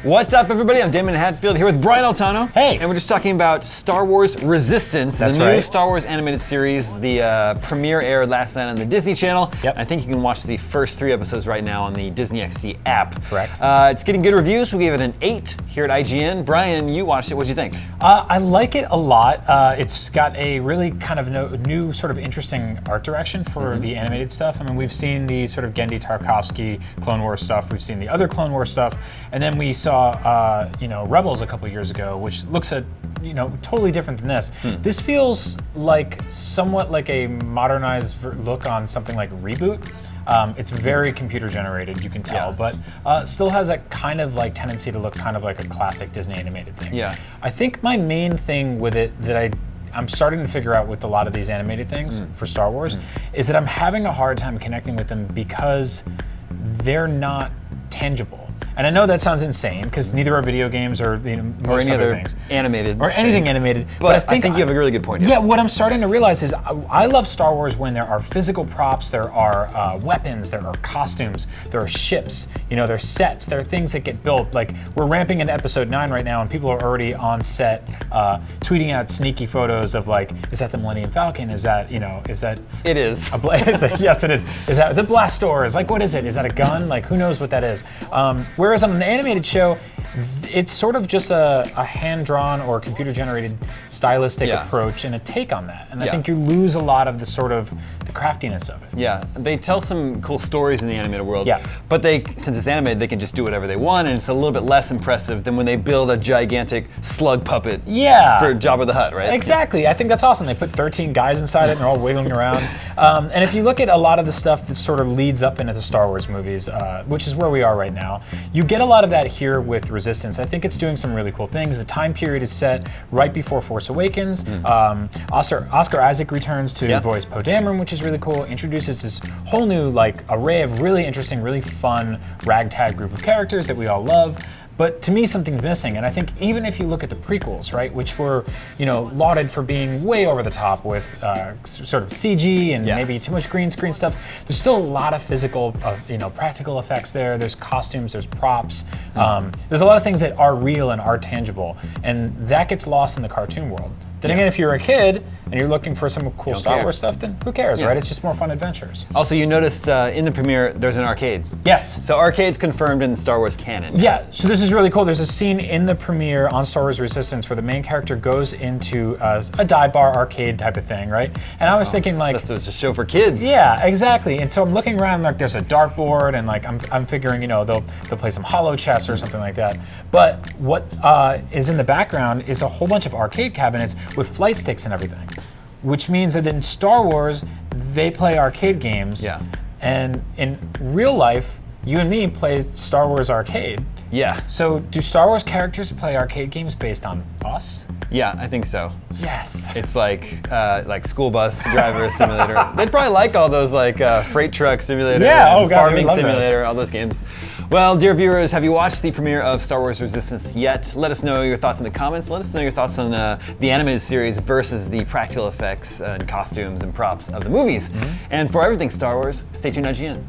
What's up, everybody? I'm Damon Hatfield here with Brian Altano. Hey. And we're just talking about Star Wars Resistance, That's the new right. Star Wars animated series. The premiere aired last night on the Disney Channel. Yep. I think you can watch the first 3 episodes right now on the Disney XD app. Correct. It's getting good reviews. We gave it an 8 here at IGN. Brian, you watched it. What'd you think? I like it a lot. It's got a really kind of new sort of interesting art direction for the animated stuff. I mean, we've seen the sort of Genndy Tartakovsky Clone Wars stuff. We've seen the other Clone Wars stuff. And then we saw, Rebels a couple years ago, which looks at, totally different than this. This feels like somewhat like a modernized look on something like Reboot. It's very computer generated, you can tell, but still has a kind of like tendency to look kind of like a classic Disney animated thing. Yeah. I think my main thing with it that I'm starting to figure out with a lot of these animated things for Star Wars is that I'm having a hard time connecting with them because they're not tangible. And I know that sounds insane because neither are video games or Or any other things. animated Or anything animated. But I think you have a really good point here. Yeah, what I'm starting to realize is I love Star Wars when there are physical props, there are weapons, there are costumes, there are ships, there are sets, there are things that get built. Like, we're ramping into episode 9 right now and people are already on set tweeting out sneaky photos of like, is that the Millennium Falcon? Is that, is that... It is. Yes, it is. Is that the blast doors? Like, what is it? Is that a gun? Like, who knows what that is? Whereas on an animated show, it's sort of just a hand-drawn or computer-generated stylistic approach and a take on that. And I think you lose a lot of the sort of the craftiness of it. Yeah, they tell some cool stories in the animated world. Yeah. But since it's animated, they can just do whatever they want, and it's a little bit less impressive than when they build a gigantic slug puppet for Jabba the Hutt, right? Exactly. I think that's awesome. They put 13 guys inside it and they're all wiggling around. And if you look at a lot of the stuff that sort of leads up into the Star Wars movies, which is where we are right now, you get a lot of that here with Resistance. I think it's doing some really cool things. The time period is set right before Force Awakens. Oscar Isaac returns to voice Poe Dameron, which is really cool. Introduces this whole new array of really interesting, really fun ragtag group of characters that we all love. But to me, something's missing, and I think even if you look at the prequels, right, which were, lauded for being way over the top with sort of CG and maybe too much green screen stuff, there's still a lot of physical, practical effects there. There's costumes, there's props. There's a lot of things that are real and are tangible, and that gets lost in the cartoon world. Then again, if you're a kid and you're looking for some cool Star Wars stuff, then who cares, right? It's just more fun adventures. Also, you noticed in the premiere, there's an arcade. Yes. So arcade's confirmed in the Star Wars canon. Yeah, so this is really cool. There's a scene in the premiere on Star Wars Resistance where the main character goes into a dive bar arcade type of thing, right? And I was thinking This was a show for kids. Yeah, exactly. And so I'm looking around, there's a dartboard, and I'm figuring, they'll play some hollow chess or something like that. But what is in the background is a whole bunch of arcade cabinets with flight sticks and everything, which means that in Star Wars, they play arcade games. Yeah. And in real life, you and me play Star Wars Arcade. Yeah. So do Star Wars characters play arcade games based on us? Yeah, I think so. Yes. It's like school bus driver simulator. They'd probably like all those freight truck simulator, farming simulator, all those games. Well, dear viewers, have you watched the premiere of Star Wars Resistance yet? Let us know your thoughts in the comments. Let us know your thoughts on the animated series versus the practical effects and costumes and props of the movies. And for everything Star Wars, stay tuned on IGN.